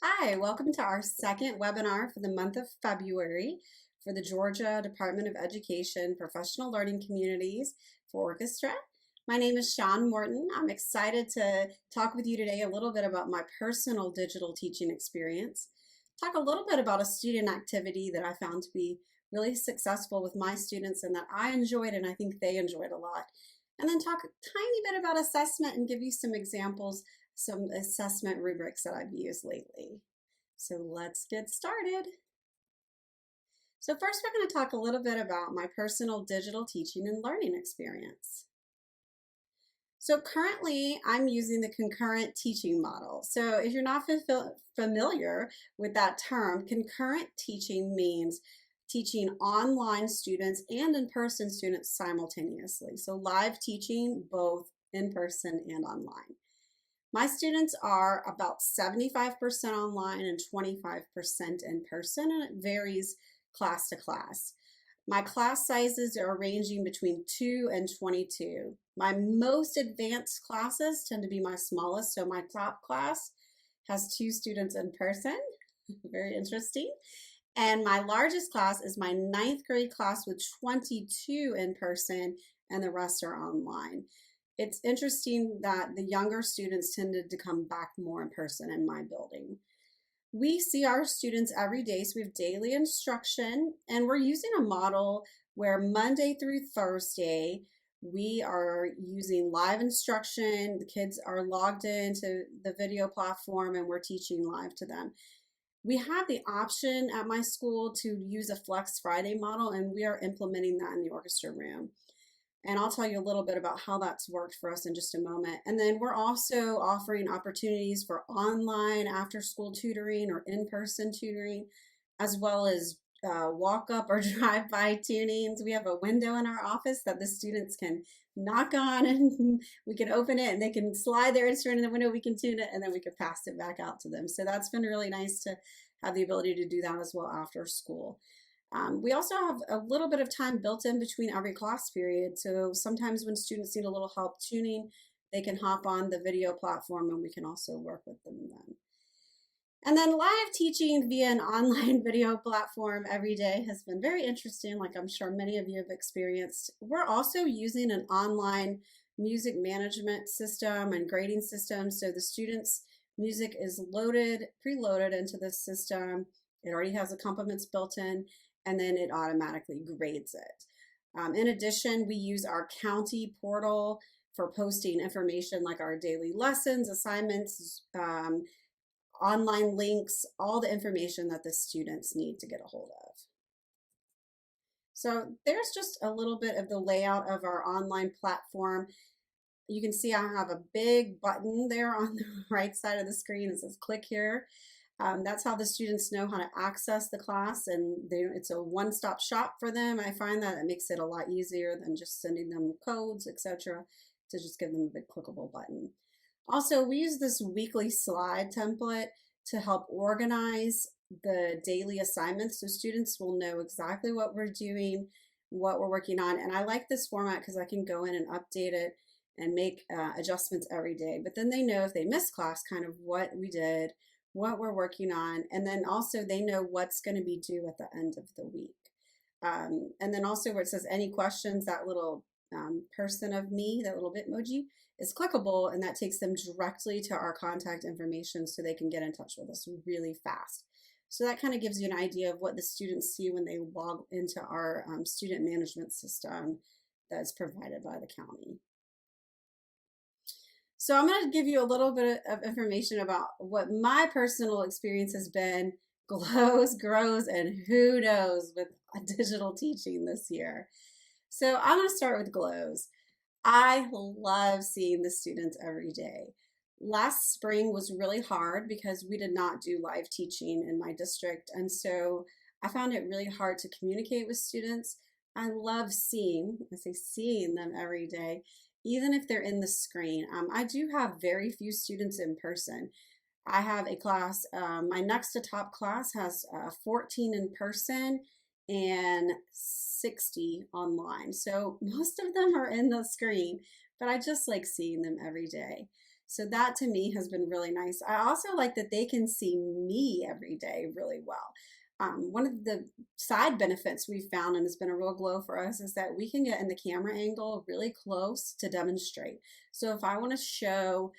Hi, welcome to our second webinar for the month of February for the Georgia Department of Education Professional Learning Communities for Orchestra. My name is Shawn Morton. I'm excited to talk with you today a little bit about my personal digital teaching experience, talk a little bit about a student activity that I found to be really successful with my students and that I enjoyed and I think they enjoyed a lot, and then talk a tiny bit about assessment and give you some examples, some assessment rubrics that I've used lately. So let's get started. So first we're going to talk a little bit about my personal digital teaching and learning experience. So currently I'm using the concurrent teaching model. So if you're not familiar with that term, concurrent teaching means teaching online students and in-person students simultaneously. So live teaching both in person and online. My students are about 75% online and 25% in person, and it varies class to class. My class sizes are ranging between 2 and 22. My most advanced classes tend to be my smallest, so my top class has 2 students in person, very interesting. And my largest class is my 9th grade class with 22 in person, and the rest are online. It's interesting that the younger students tended to come back more in person in my building. We see our students every day, so we have daily instruction, and we're using a model where Monday through Thursday, we are using live instruction. The kids are logged into the video platform and we're teaching live to them. We have the option at my school to use a Flex Friday model, and we are implementing that in the orchestra room. And I'll tell you a little bit about how that's worked for us in just a moment. And then we're also offering opportunities for online after-school tutoring or in-person tutoring, as well as walk-up or drive-by tunings. We have a window in our office that the students can knock on and we can open it and they can slide their instrument in the window, we can tune it, and then we can pass it back out to them. So that's been really nice to have the ability to do that as well after school. We also have a little bit of time built in between every class period. So sometimes when students need a little help tuning, they can hop on the video platform and we can also work with them then. And then live teaching via an online video platform every day has been very interesting, like I'm sure many of you have experienced. We're also using an online music management system and grading system. So the students' music is preloaded into the system. It already has accompaniments built in, and then it automatically grades it. In addition, we use our county portal for posting information like our daily lessons, assignments, online links, all the information that the students need to get a hold of. So there's just a little bit of the layout of our online platform. You can see I have a big button there on the right side of the screen. It says click here. That's how the students know how to access the class, and it's a one-stop shop for them. I find that it makes it a lot easier than just sending them codes, etc., to just give them a big clickable button. Also, we use this weekly slide template to help organize the daily assignments so students will know exactly what we're doing, what we're working on. And I like this format because I can go in and update it and make adjustments every day. But then they know if they miss class, kind of what we did, what we're working on, and then also they know what's going to be due at the end of the week. And then also where it says any questions, that little person of me, that little Bitmoji, is clickable, and that takes them directly to our contact information so they can get in touch with us really fast. So that kind of gives you an idea of what the students see when they log into our student management system that's provided by the county. So I'm going to give you a little bit of information about what my personal experience has been, glows, grows, and who knows with digital teaching this year. So I'm going to start with glows. I love seeing the students every day. Last spring was really hard because we did not do live teaching in my district, and so I found it really hard to communicate with students. I love seeing them every day, even if they're in the screen. I do have very few students in person. I have a class, my next to top class has 14 in person and 60 online. So most of them are in the screen, but I just like seeing them every day. So that to me has been really nice. I also like that they can see me every day really well. One of the side benefits we found, and has been a real glow for us, is that we can get in the camera angle really close to demonstrate. So if I want to show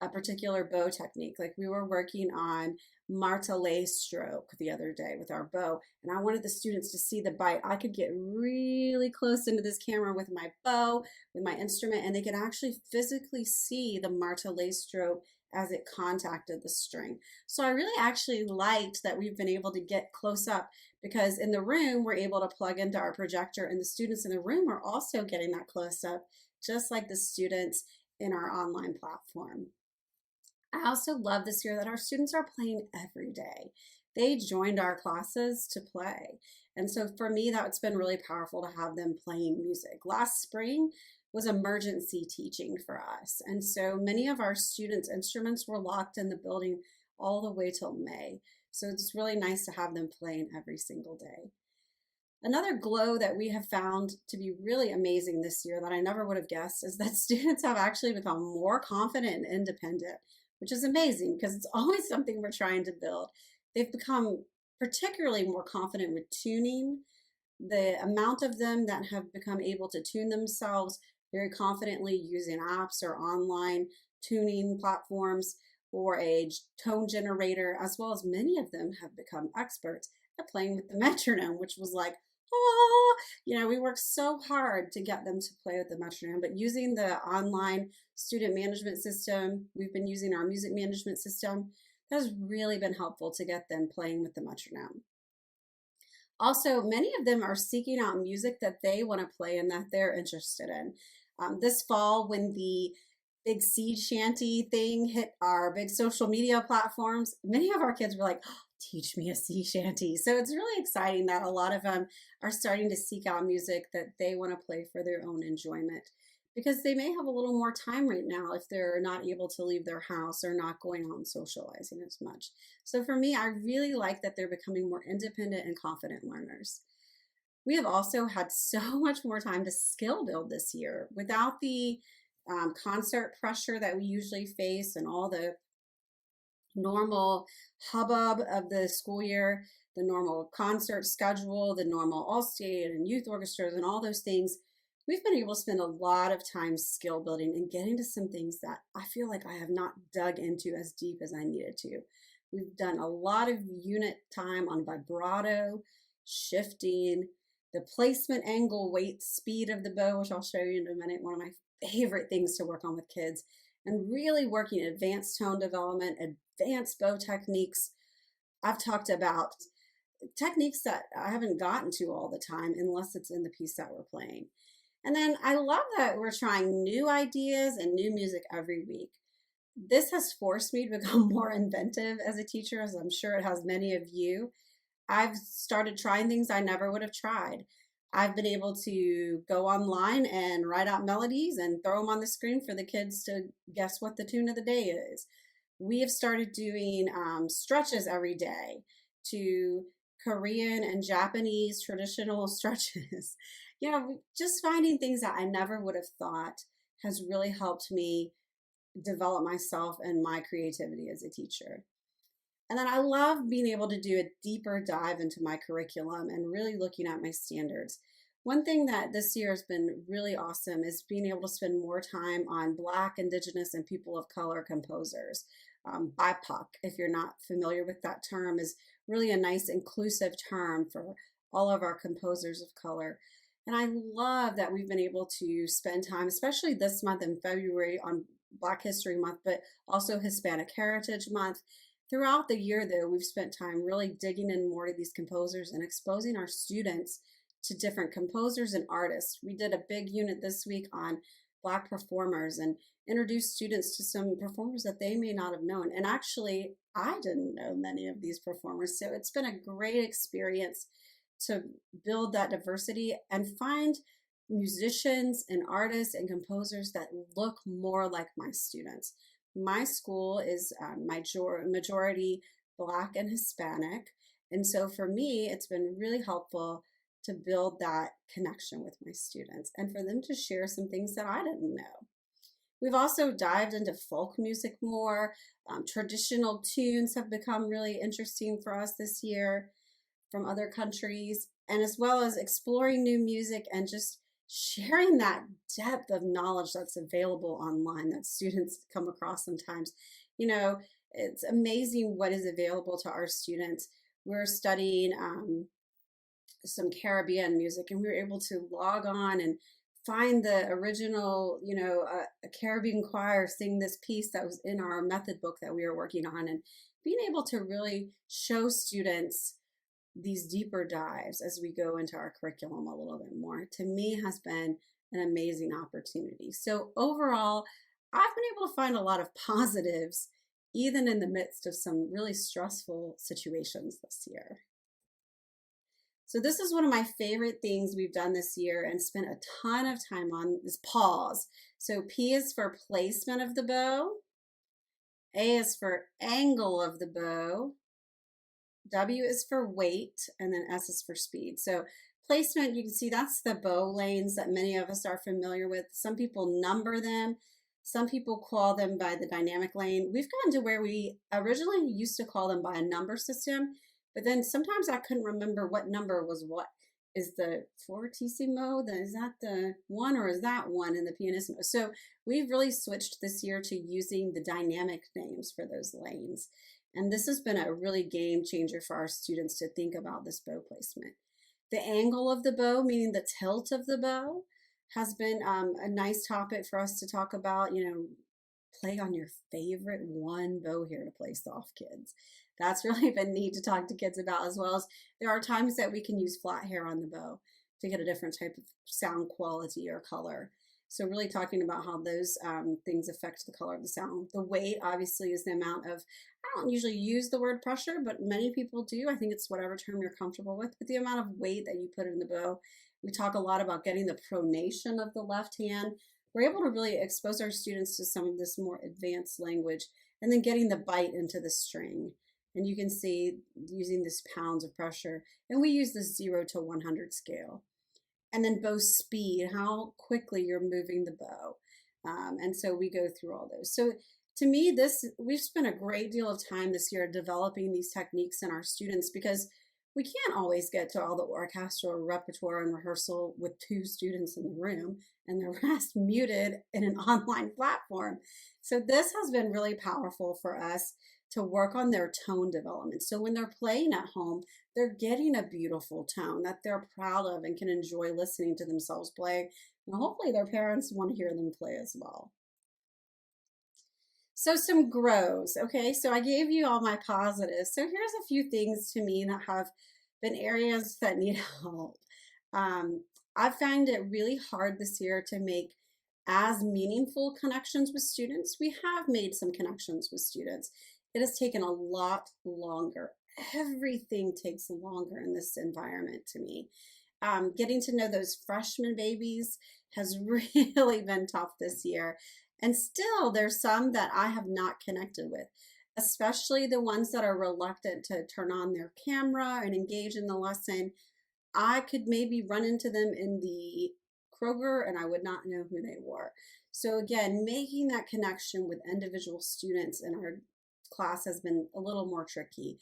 a particular bow technique, like we were working on martelé stroke the other day with our bow, and I wanted the students to see the bite, I could get really close into this camera with my bow, with my instrument, and they could actually physically see the martelé stroke as it contacted the string. So I really actually liked that we've been able to get close up, because in the room we're able to plug into our projector, and the students in the room are also getting that close up, just like the students in our online platform. I also love this year that our students are playing every day. They joined our classes to play. And so for me, that's been really powerful to have them playing music. Last spring was emergency teaching for us. And so many of our students' instruments were locked in the building all the way till May. So it's really nice to have them playing every single day. Another glow that we have found to be really amazing this year that I never would have guessed is that students have actually become more confident and independent, which is amazing because it's always something we're trying to build. They've become particularly more confident with tuning. The amount of them that have become able to tune themselves very confidently using apps or online tuning platforms or a tone generator, as well as many of them have become experts at playing with the metronome, which was like, oh, we worked so hard to get them to play with the metronome, but using the online student management system, we've been using our music management system, that has really been helpful to get them playing with the metronome. Also, many of them are seeking out music that they want to play and that they're interested in. This fall, when the big seed shanty thing hit our big social media platforms, many of our kids were like, oh, teach me a sea shanty. So it's really exciting that a lot of them are starting to seek out music that they want to play for their own enjoyment, because they may have a little more time right now if they're not able to leave their house or not going out and socializing as much. So for me, I really like that they're becoming more independent and confident learners. We have also had so much more time to skill build this year without the concert pressure that we usually face and all the normal hubbub of the school year, the normal concert schedule, the normal all-state and youth orchestras and all those things. We've been able to spend a lot of time skill building and getting to some things that I feel like I have not dug into as deep as I needed to. We've done a lot of unit time on vibrato, shifting, the placement, angle, weight, speed of the bow, which I'll show you in a minute, one of my favorite things to work on with kids, and really working advanced tone development, advanced bow techniques. I've talked about techniques that I haven't gotten to all the time unless it's in the piece that we're playing. And then I love that we're trying new ideas and new music every week. This has forced me to become more inventive as a teacher, as I'm sure it has many of you. I've started trying things I never would have tried. I've been able to go online and write out melodies and throw them on the screen for the kids to guess what the tune of the day is. We have started doing stretches every day to Korean and Japanese traditional stretches. Just finding things that I never would have thought has really helped me develop myself and my creativity as a teacher. And then I love being able to do a deeper dive into my curriculum and really looking at my standards. One thing that this year has been really awesome is being able to spend more time on Black, Indigenous, and people of color composers. BIPOC, if you're not familiar with that term, is really a nice inclusive term for all of our composers of color. And I love that we've been able to spend time, especially this month in February on Black History Month, but also Hispanic Heritage Month. Throughout the year, though, we've spent time really digging in more to these composers and exposing our students to different composers and artists. We did a big unit this week on Black performers and introduced students to some performers that they may not have known. And actually, I didn't know many of these performers. So it's been a great experience to build that diversity and find musicians and artists and composers that look more like my students. My school is majority Black and Hispanic. And so for me, it's been really helpful to build that connection with my students and for them to share some things that I didn't know. We've also dived into folk music more. Traditional tunes have become really interesting for us this year from other countries, and as well as exploring new music and just sharing that depth of knowledge that's available online that students come across sometimes. You know, it's amazing what is available to our students. We're studying some Caribbean music, and we were able to log on and find the original, a Caribbean choir sing this piece that was in our method book that we were working on, and being able to really show students these deeper dives as we go into our curriculum a little bit more, to me has been an amazing opportunity. So overall, I've been able to find a lot of positives, even in the midst of some really stressful situations this year. So this is one of my favorite things we've done this year and spent a ton of time on is pause. So P is for placement of the bow. A is for angle of the bow. W is for weight, and then S is for speed. So placement, you can see that's the bow lanes that many of us are familiar with. Some people number them. Some people call them by the dynamic lane. We've gotten to where we originally used to call them by a number system, but then sometimes I couldn't remember what number was what. Is the fortissimo, is that the one, or is that one in the pianissimo? So we've really switched this year to using the dynamic names for those lanes. And this has been a really game changer for our students to think about this bow placement. The angle of the bow, meaning the tilt of the bow, has been a nice topic for us to talk about. Play on your favorite one bow here to play soft, kids. That's really been neat to talk to kids about, as well as there are times that we can use flat hair on the bow to get a different type of sound quality or color. So really talking about how those things affect the color of the sound. The weight obviously is the amount of, I don't usually use the word pressure, but many people do. I think it's whatever term you're comfortable with, but the amount of weight that you put in the bow. We talk a lot about getting the pronation of the left hand. We're able to really expose our students to some of this more advanced language, and then getting the bite into the string. And you can see using this pounds of pressure, and we use the 0 to 100 scale. And then bow speed, how quickly you're moving the bow. And so we go through all those. So to me, we've spent a great deal of time this year developing these techniques in our students, because we can't always get to all the orchestral repertoire and rehearsal with 2 students in the room and the rest muted in an online platform. So this has been really powerful for us to work on their tone development. So when they're playing at home, they're getting a beautiful tone that they're proud of and can enjoy listening to themselves play. And hopefully their parents want to hear them play as well. So some grows, okay? So I gave you all my positives. So here's a few things to me that have been areas that need help. I find it really hard this year to make as meaningful connections with students. We have made some connections with students. It has taken a lot longer. Everything takes longer in this environment to me. Getting to know those freshman babies has really been tough this year. And still, there's some that I have not connected with, especially the ones that are reluctant to turn on their camera and engage in the lesson. I could maybe run into them in the Kroger and I would not know who they were. So again, making that connection with individual students in our class has been a little more tricky.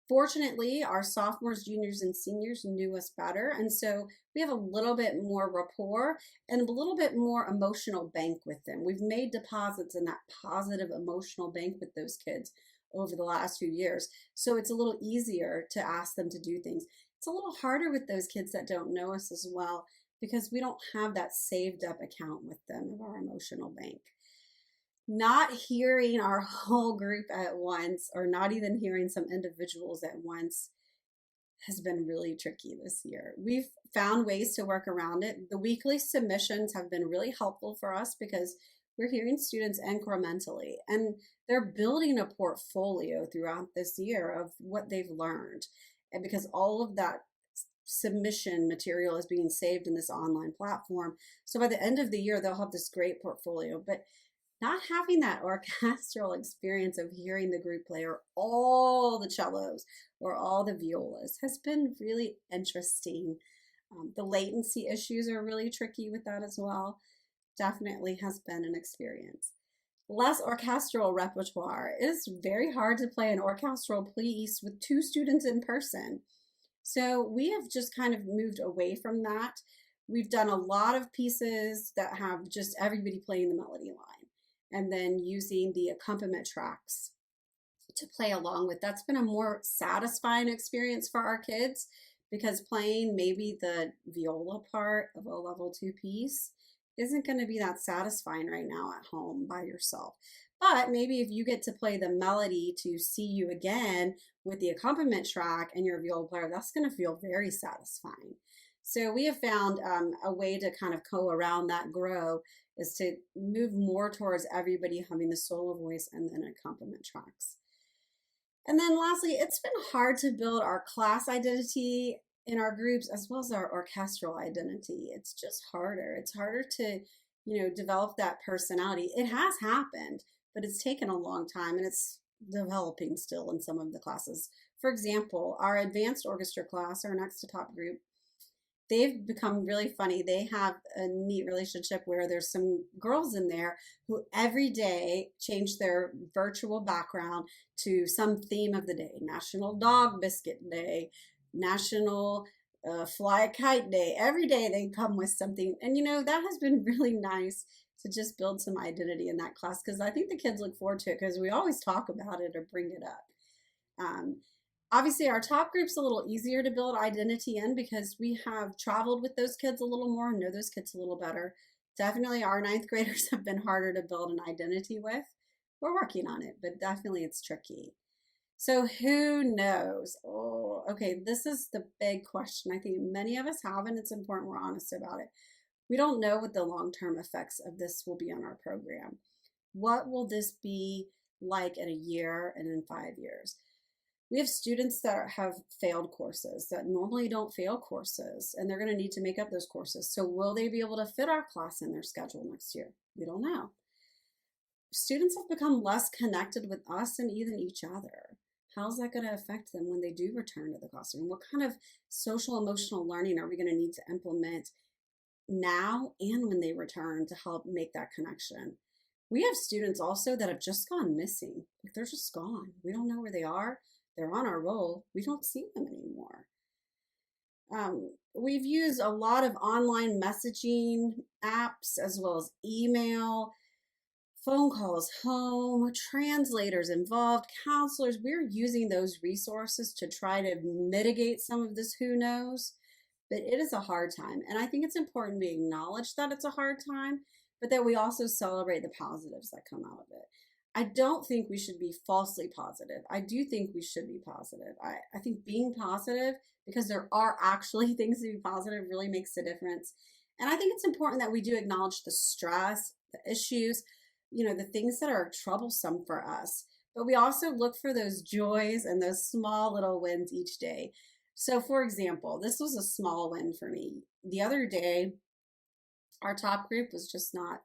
Fortunately, our sophomores, juniors, and seniors knew us better, and so we have a little bit more rapport and a little bit more emotional bank with them. We've made deposits in that positive emotional bank with those kids over the last few years, so it's a little easier to ask them to do things. It's a little harder with those kids that don't know us as well, because we don't have that saved up account with them of our emotional bank. Not hearing our whole group at once, or not even hearing some individuals at once, has been really tricky this year. We've found ways to work around it. The weekly submissions have been really helpful for us because we're hearing students incrementally, and they're building a portfolio throughout this year of what they've learned. And because all of that submission material is being saved in this online platform, so by the end of the year, they'll have this great portfolio. But not having that orchestral experience of hearing the group play, or all the cellos or all the violas, has been really interesting. The latency issues are really tricky with that as well. definitely has been an experience. Less orchestral repertoire. It is very hard to play an orchestral piece with two students in person. So we have just kind of moved away from that. We've done a lot of pieces that have just everybody playing the melody line and then using the accompaniment tracks to play along with. That's been a more satisfying experience for our kids because playing maybe the viola part of a level two piece isn't going to be that satisfying right now at home by yourself. But maybe if you get to play the melody to See You Again with the accompaniment track and your viola player, that's going to feel very satisfying. So we have found a way to kind of go around that grow is to move more towards everybody having the solo voice and then accompaniment tracks. And then lastly, it's been hard to build our class identity in our groups as well as our orchestral identity. It's just harder. It's harder to, develop that personality. It has happened, but it's taken a long time and it's developing still in some of the classes. For example, our advanced orchestra class, our next to top group, they've become really funny. They have a neat relationship where there's some girls in there who every day change their virtual background to some theme of the day. National Dog Biscuit Day, National Fly a Kite Day. Every day they come with something. And that has been really nice to just build some identity in that class because I think the kids look forward to it because we always talk about it or bring it up. Obviously, our top group's a little easier to build identity in because we have traveled with those kids a little more and know those kids a little better. Definitely, our ninth graders have been harder to build an identity with. We're working on it, but definitely it's tricky. So who knows? Oh, okay, this is the big question I think many of us have, and it's important we're honest about it. We don't know what the long-term effects of this will be on our program. What will this be like in a year and in 5 years? We have students that have failed courses that normally don't fail courses, and they're going to need to make up those courses. So will they be able to fit our class in their schedule next year? We don't know. Students have become less connected with us and even each other. How's that going to affect them when they do return to the classroom? What kind of social emotional learning are we going to need to implement now and when they return to help make that connection? We have students also that have just gone missing. Like they're just gone. We don't know where they are. They're on our roll. We don't see them anymore. We've used a lot of online messaging apps as well as email, phone calls home, translators involved, counselors. We're using those resources to try to mitigate some of this who knows, but it is a hard time. And I think it's important we acknowledge that it's a hard time, but that we also celebrate the positives that come out of it. I don't think we should be falsely positive. I do think we should be positive. I think being positive, because there are actually things to be positive, really makes a difference. And I think it's important that we do acknowledge the stress, the issues, the things that are troublesome for us. But we also look for those joys and those small little wins each day. So for example, this was a small win for me. The other day, our top group was just not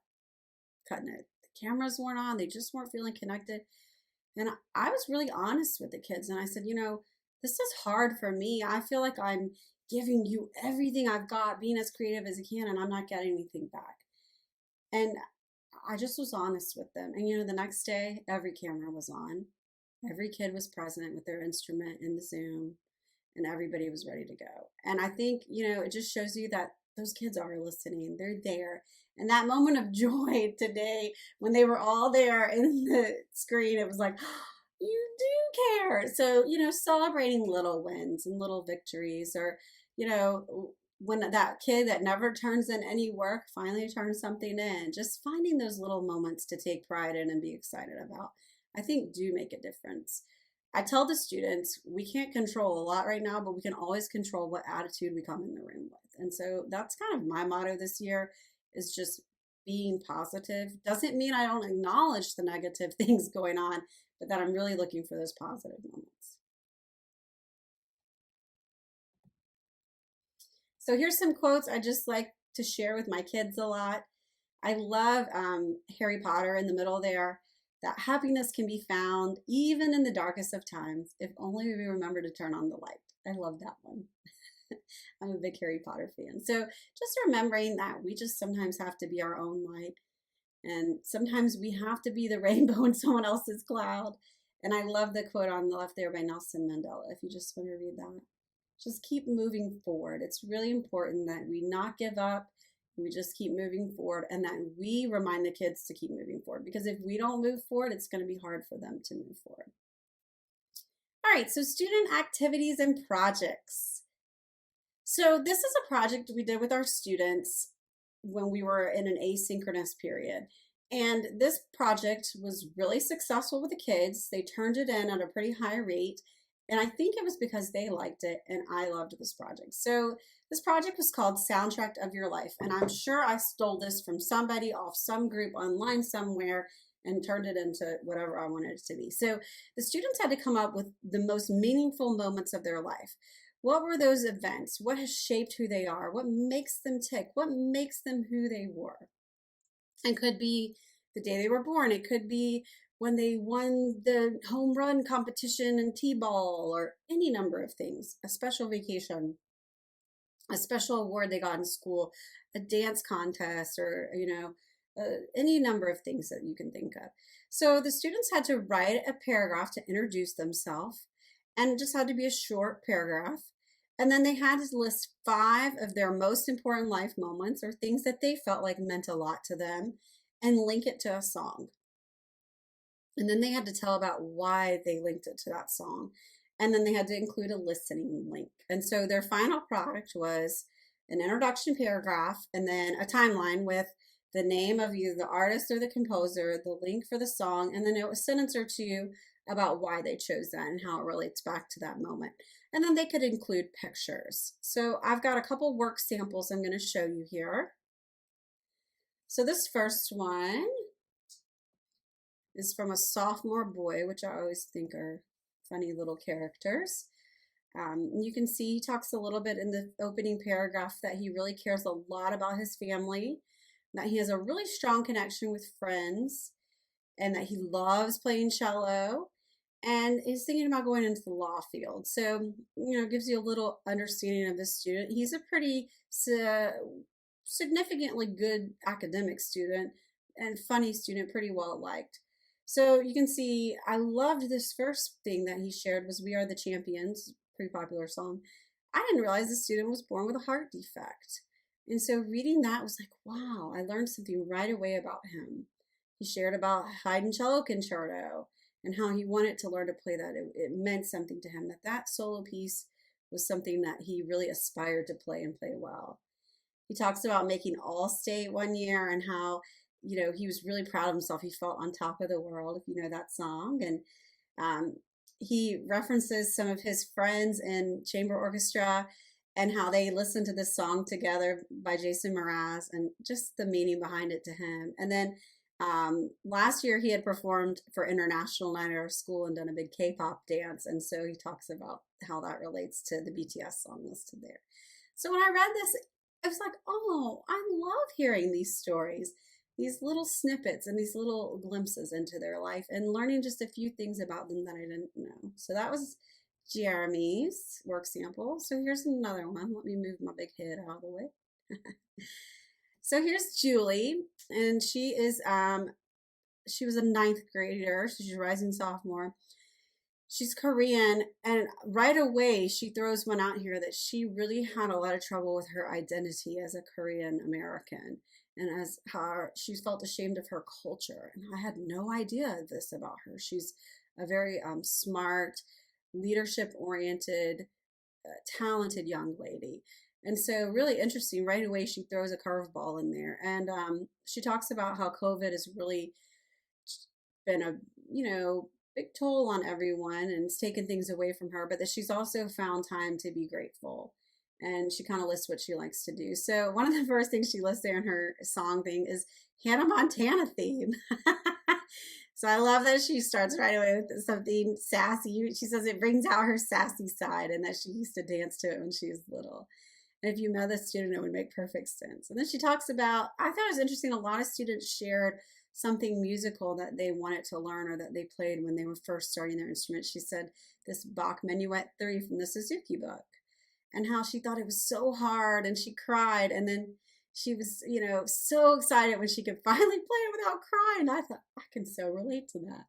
cutting it. Cameras weren't on. They just weren't feeling connected. And I was really honest with the kids. And I said, this is hard for me. I feel like I'm giving you everything I've got, being as creative as I can, and I'm not getting anything back. And I just was honest with them. And, the next day, every camera was on. Every kid was present with their instrument in the Zoom, and everybody was ready to go. And I think, it just shows you that those kids are listening. They're there. And that moment of joy today, when they were all there in the screen, it was like, oh, you do care. So, celebrating little wins and little victories, or, when that kid that never turns in any work finally turns something in, just finding those little moments to take pride in and be excited about, I think do make a difference. I tell the students, we can't control a lot right now, but we can always control what attitude we come in the room with. And so that's kind of my motto this year, is just being positive. Doesn't mean I don't acknowledge the negative things going on, but that I'm really looking for those positive moments. So here's some quotes I just like to share with my kids a lot. I love Harry Potter in the middle there, that happiness can be found even in the darkest of times, if only we remember to turn on the light. I love that one. I'm a big Harry Potter fan. So just remembering that we just sometimes have to be our own light. And sometimes we have to be the rainbow in someone else's cloud. And I love the quote on the left there by Nelson Mandela, if you just want to read that. Just keep moving forward. It's really important that we not give up. We just keep moving forward and that we remind the kids to keep moving forward. Because if we don't move forward, it's going to be hard for them to move forward. All right, so student activities and projects. So this is a project we did with our students when we were in an asynchronous period. And this project was really successful with the kids. They turned it in at a pretty high rate. And I think it was because they liked it and I loved this project. So this project was called Soundtrack of Your Life. And I'm sure I stole this from somebody off some group online somewhere and turned it into whatever I wanted it to be. So the students had to come up with the most meaningful moments of their life. What were those events? What has shaped who they are? What makes them tick? What makes them who they were? It could be the day they were born. It could be when they won the home run competition in t-ball, or any number of things, a special vacation, a special award they got in school, a dance contest, or, any number of things that you can think of. So the students had to write a paragraph to introduce themselves, and it just had to be a short paragraph. And then they had to list 5 of their most important life moments or things that they felt like meant a lot to them and link it to a song. And then they had to tell about why they linked it to that song. And then they had to include a listening link. And so their final product was an introduction paragraph and then a timeline with the name of either the artist or the composer, the link for the song, and then a sentence or two about why they chose that and how it relates back to that moment. And then they could include pictures. So I've got a couple work samples I'm going to show you here. So this first one is from a sophomore boy, which I always think are funny little characters. You can see he talks a little bit in the opening paragraph that he really cares a lot about his family, that he has a really strong connection with friends, and that he loves playing cello, and he's thinking about going into the law field. So, it gives you a little understanding of this student. He's a pretty significantly good academic student and funny student, pretty well liked. So you can see, I loved this first thing that he shared was "We Are the Champions," pretty popular song. I didn't realize the student was born with a heart defect. And so reading that was like, wow, I learned something right away about him. He shared about Haydn cello concerto and how he wanted to learn to play that. It meant something to him, that solo piece was something that he really aspired to play and play well. He talks about making All-State one year and how, he was really proud of himself. He felt on top of the world, if you know that song. And he references some of his friends in chamber orchestra and how they listened to this song together by Jason Mraz and just the meaning behind it to him. And then last year he had performed for International Night at our school and done a big K-pop dance. And so he talks about how that relates to the BTS song listed there. So when I read this, I was like, oh, I love hearing these stories, these little snippets and these little glimpses into their life and learning just a few things about them that I didn't know. So that was Jeremy's work sample. So here's another one. Let me move my big head out of the way. So here's Julie, and she was a 9th grader, so she's a rising sophomore. She's Korean, and right away she throws one out here that she really had a lot of trouble with her identity as a Korean American, and as how she felt ashamed of her culture. And I had no idea this about her. She's a very smart, leadership-oriented, talented young lady. And so really interesting, right away she throws a curveball in there. And she talks about how COVID has really been a, big toll on everyone and it's taken things away from her, but that she's also found time to be grateful. And she kind of lists what she likes to do. So one of the first things she lists there in her song thing is Hannah Montana theme. So I love that she starts right away with something sassy. She says it brings out her sassy side and that she used to dance to it when she was little. And if you know the student, it would make perfect sense. And then she talks about, I thought it was interesting, a lot of students shared something musical that they wanted to learn or that they played when they were first starting their instrument. She said this Bach Minuet 3 from the Suzuki book. and how she thought it was so hard and she cried. And then she was, so excited when she could finally play it without crying. I thought, I can so relate to that.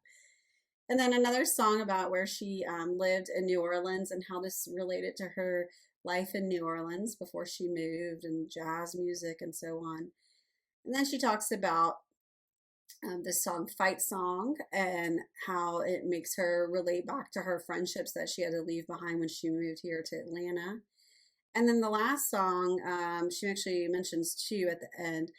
And then another song about where she lived in New Orleans and how this related to her life in New Orleans before she moved, and jazz music and so on. And then she talks about this song, Fight Song, and how it makes her relate back to her friendships that she had to leave behind when she moved here to Atlanta. And then the last song, she actually mentions two at the end,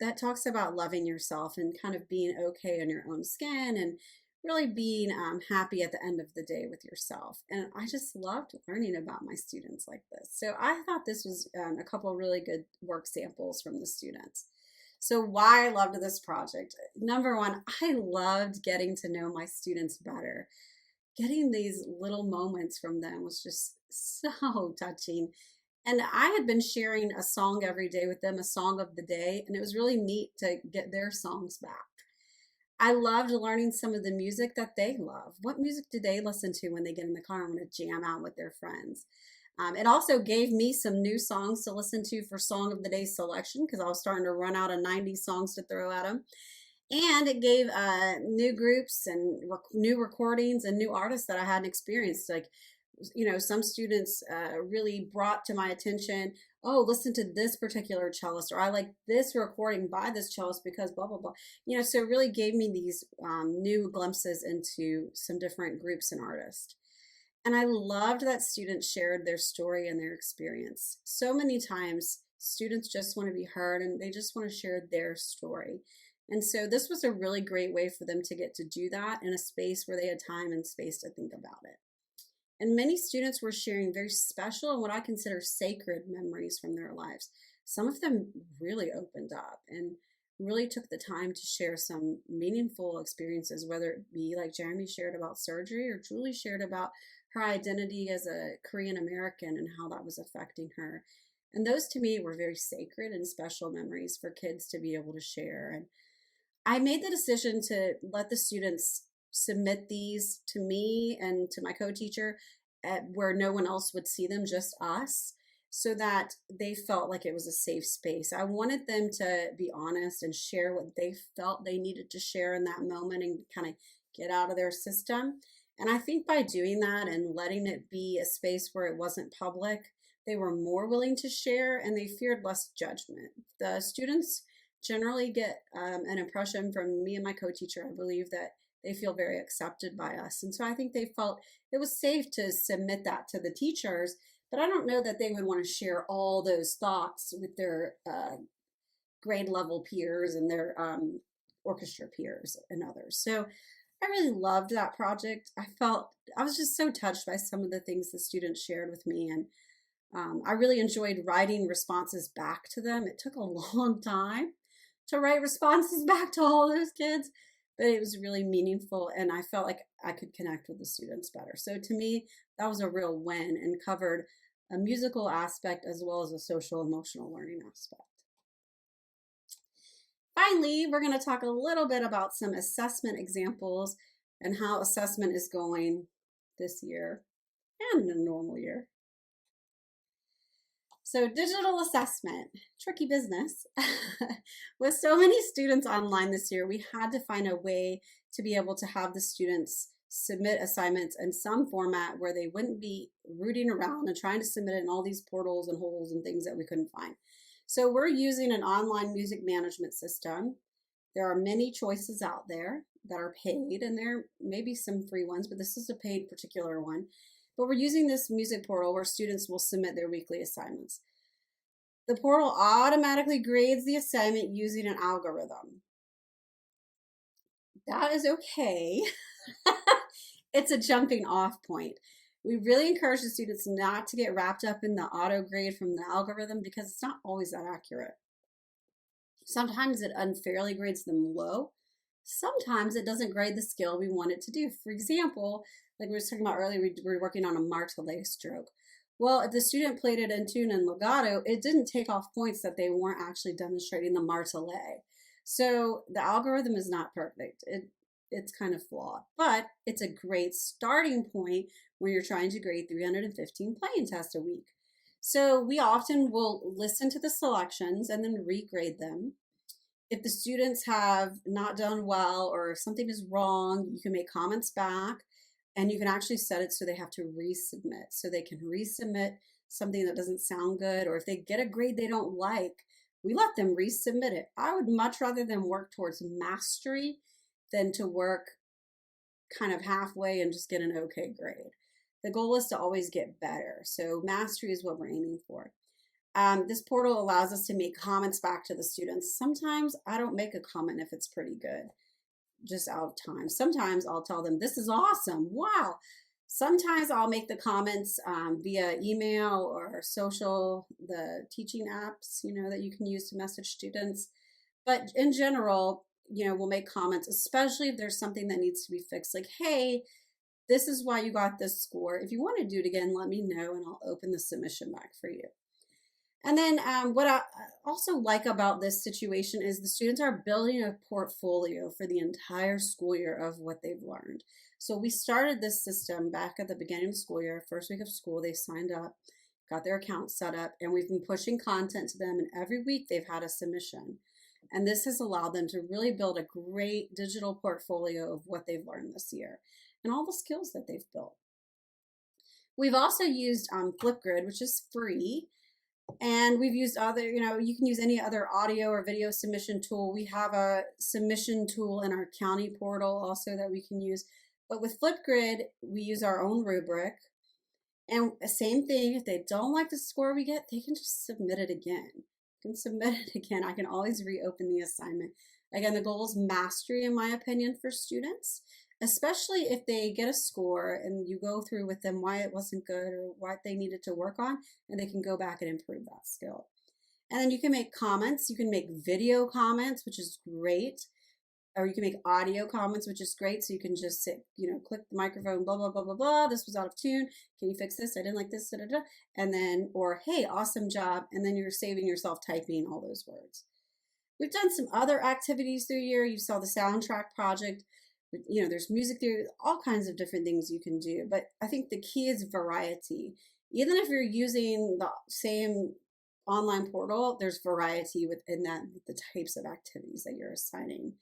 that talks about loving yourself and kind of being okay in your own skin and really being happy at the end of the day with yourself. And I just loved learning about my students like this. So I thought this was a couple really good work samples from the students. So why I loved this project. Number one, I loved getting to know my students better. Getting these little moments from them was just so touching. And I had been sharing a song every day with them, a song of the day, and it was really neat to get their songs back. I loved learning some of the music that they love. What music do they listen to when they get in the car and want to jam out with their friends? It also gave me some new songs to listen to for Song of the Day selection, because I was starting to run out of 90s songs to throw at them. And it gave new groups and new recordings and new artists that I hadn't experienced. Like, some students really brought to my attention, oh, listen to this particular cellist, or I like this recording by this cellist because blah, blah, blah. So it really gave me these new glimpses into some different groups and artists. And I loved that students shared their story and their experience. So many times students just want to be heard and they just want to share their story. And so this was a really great way for them to get to do that in a space where they had time and space to think about it. And many students were sharing very special and what I consider sacred memories from their lives. Some of them really opened up and really took the time to share some meaningful experiences, whether it be like Jeremy shared about surgery or Julie shared about her identity as a Korean American and how that was affecting her. And those to me were very sacred and special memories for kids to be able to share. And I made the decision to let the students submit these to me and to my co-teacher where no one else would see them, just us, so that they felt like it was a safe space. I wanted them to be honest and share what they felt they needed to share in that moment and kind of get out of their system. And I think by doing that and letting it be a space where it wasn't public, they were more willing to share and they feared less judgment. The students generally get an impression from me and my co-teacher, I believe, that they feel very accepted by us. And so I think they felt it was safe to submit that to the teachers, but I don't know that they would want to share all those thoughts with their grade level peers and their orchestra peers and others. So I really loved that project. I was just so touched by some of the things the students shared with me. And I really enjoyed writing responses back to them. It took a long time to write responses back to all those kids, but it was really meaningful and I felt like I could connect with the students better. So to me, that was a real win and covered a musical aspect as well as a social emotional learning aspect. Finally, we're going to talk a little bit about some assessment examples and how assessment is going this year and in a normal year. So digital assessment, tricky business. With so many students online this year, we had to find a way to be able to have the students submit assignments in some format where they wouldn't be rooting around and trying to submit it in all these portals and holes and things that we couldn't find. So we're using an online music management system. There are many choices out there that are paid, and there may be some free ones, but this is a paid particular one. But we're using this music portal where students will submit their weekly assignments. The portal automatically grades the assignment using an algorithm. That is okay. It's a jumping off point. We really encourage the students not to get wrapped up in the auto grade from the algorithm because it's not always that accurate. Sometimes it unfairly grades them low. Sometimes it doesn't grade the skill we want it to do. For example, like we were talking about earlier, we were working on a martelé stroke. Well, if the student played it in tune and legato, it didn't take off points that they weren't actually demonstrating the martelé. So the algorithm is not perfect. It's kind of flawed, but it's a great starting point when you're trying to grade 315 playing tests a week. So we often will listen to the selections and then regrade them. If the students have not done well or if something is wrong, you can make comments back and you can actually set it so they have to resubmit. So they can resubmit something that doesn't sound good, or if they get a grade they don't like, we let them resubmit it. I would much rather them work towards mastery than to work kind of halfway and just get an okay grade. The goal is to always get better. So mastery is what we're aiming for. This portal allows us to make comments back to the students. Sometimes I don't make a comment if it's pretty good, just out of time. Sometimes I'll tell them, this is awesome, wow. Sometimes I'll make the comments via email or social, the teaching apps, that you can use to message students. But in general, we'll make comments, especially if there's something that needs to be fixed. Like, hey, this is why you got this score. If you want to do it again, let me know and I'll open the submission back for you. And then what I also like about this situation is the students are building a portfolio for the entire school year of what they've learned. So we started this system back at the beginning of the school year, first week of school. They signed up, got their account set up, and we've been pushing content to them. And every week they've had a submission. And this has allowed them to really build a great digital portfolio of what they've learned this year and all the skills that they've built. We've also used Flipgrid, which is free. And we've used other, you can use any other audio or video submission tool. We have a submission tool in our county portal also that we can use. But with Flipgrid, we use our own rubric. And same thing, if they don't like the score we get, they can just submit it again. You can submit it again. I can always reopen the assignment. Again, the goal is mastery, in my opinion, for students, especially if they get a score and you go through with them why it wasn't good or what they needed to work on, and they can go back and improve that skill. And then you can make comments. You can make video comments, which is great. Or you can make audio comments, which is great. So you can just sit, click the microphone, blah, blah, blah, blah, blah. This was out of tune. Can you fix this? I didn't like this, da, da, da. And then, or hey, awesome job. And then you're saving yourself typing all those words. We've done some other activities through the year. You saw the soundtrack project. There's music theory, all kinds of different things you can do. But I think the key is variety. Even if you're using the same online portal, there's variety within that, with the types of activities that you're assigning.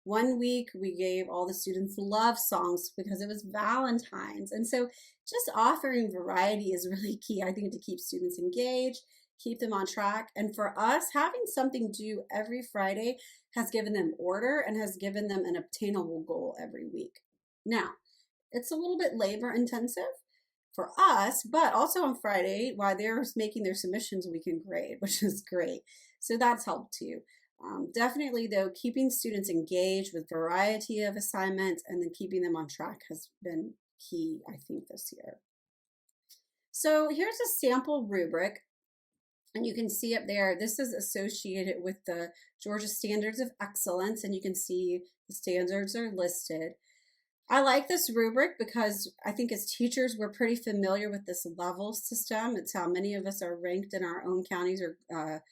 One week we gave all the students love songs because it was Valentine's. And so just offering variety is really key, I think, to keep students engaged, keep them on track. And for us, having something due every Friday has given them order and has given them an obtainable goal every week. Now, it's a little bit labor intensive for us, but also on Friday, while they're making their submissions, we can grade, which is great. So that's helped too. Definitely, though, keeping students engaged with variety of assignments and then keeping them on track has been key, I think, this year. So here's a sample rubric. And you can see up there, this is associated with the Georgia Standards of Excellence, and you can see the standards are listed. I like this rubric because I think as teachers, we're pretty familiar with this level system. It's how many of us are ranked in our own counties or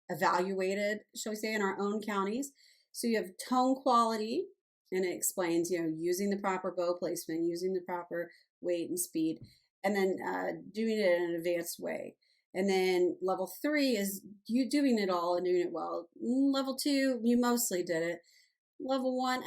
evaluated, shall we say, in our own counties. So you have tone quality, and it explains, using the proper bow placement, using the proper weight and speed, and then doing it in an advanced way. And then level 3 is you doing it all and doing it well. Level 2, you mostly did it. Level 1,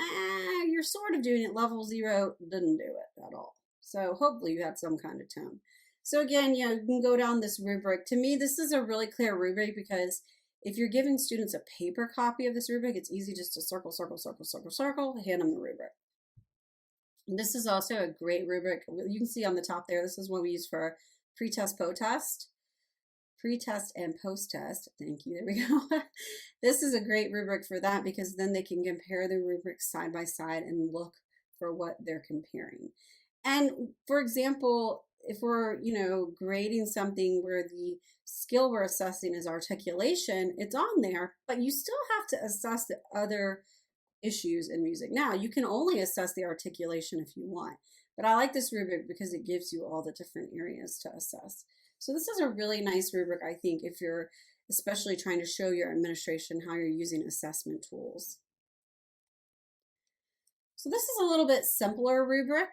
you're sort of doing it. Level 0, didn't do it at all. So hopefully you had some kind of tone. So again, you can go down this rubric. To me, this is a really clear rubric because if you're giving students a paper copy of this rubric, it's easy just to circle, circle, circle, circle, circle, hand them the rubric. And this is also a great rubric. You can see on the top there, this is what we use for pre-test, post-test. Pre-test and post-test. Thank you. There we go. This is a great rubric for that because then they can compare the rubrics side by side and look for what they're comparing. And for example, if we're, grading something where the skill we're assessing is articulation, it's on there, but you still have to assess the other issues in music. Now, you can only assess the articulation if you want, but I like this rubric because it gives you all the different areas to assess. So this is a really nice rubric, I think, if you're especially trying to show your administration how you're using assessment tools. So this is a little bit simpler rubric.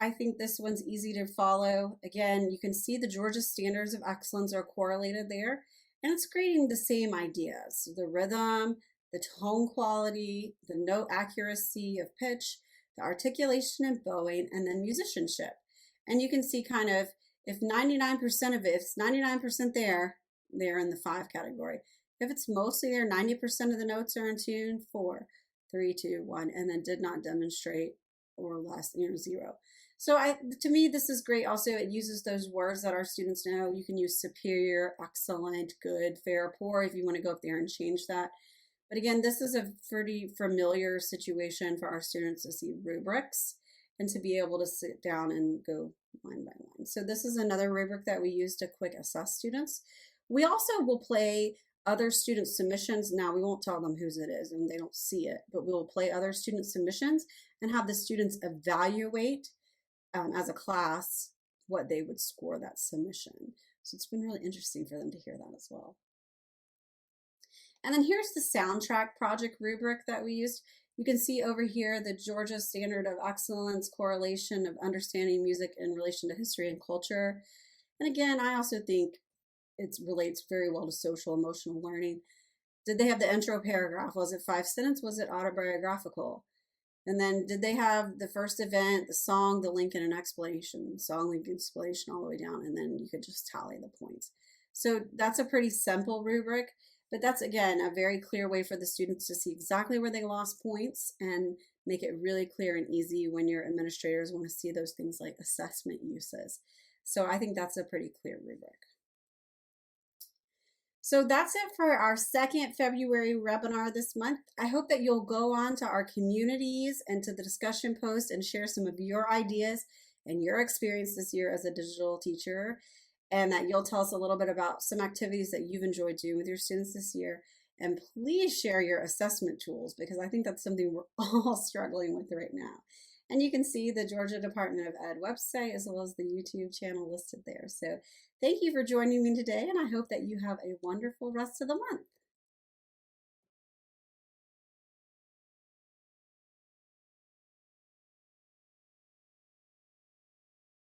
I think this one's easy to follow. Again, you can see the Georgia Standards of Excellence are correlated there, and it's grading the same ideas: the rhythm, the tone quality, the note accuracy of pitch, the articulation and bowing, and then musicianship. And you can see kind of if 99% of it, if it's 99% there, they're in the 5 category. If it's mostly there, 90% of the notes are in tune, 4, 3, 2, 1, and then did not demonstrate or less, 0. So to me, this is great. Also, it uses those words that our students know. You can use superior, excellent, good, fair, poor if you want to go up there and change that. But again, this is a pretty familiar situation for our students to see rubrics and to be able to sit down and go line by line. So this is another rubric that we use to quick assess students. We also will play other student submissions. Now, we won't tell them whose it is and they don't see it, but we will play other student submissions and have the students evaluate as a class what they would score that submission. So it's been really interesting for them to hear that as well. And then here's the soundtrack project rubric that we used. You can see over here the Georgia Standard of Excellence correlation of understanding music in relation to history and culture. And again, I also think it relates very well to social emotional learning. Did they have the intro paragraph? Was it 5 sentences? Was it autobiographical? And then did they have the first event, the song, the link, and an explanation? Song, link, explanation all the way down, and then you could just tally the points. So that's a pretty simple rubric, but that's, again, a very clear way for the students to see exactly where they lost points and make it really clear and easy when your administrators want to see those things like assessment uses. So I think that's a pretty clear rubric. So that's it for our second February webinar this month. I hope that you'll go on to our communities and to the discussion post and share some of your ideas and your experience this year as a digital teacher, and that you'll tell us a little bit about some activities that you've enjoyed doing with your students this year. And please share your assessment tools, because I think that's something we're all struggling with right now. And you can see the Georgia Department of Ed website as well as the YouTube channel listed there. So thank you for joining me today, and I hope that you have a wonderful rest of the month.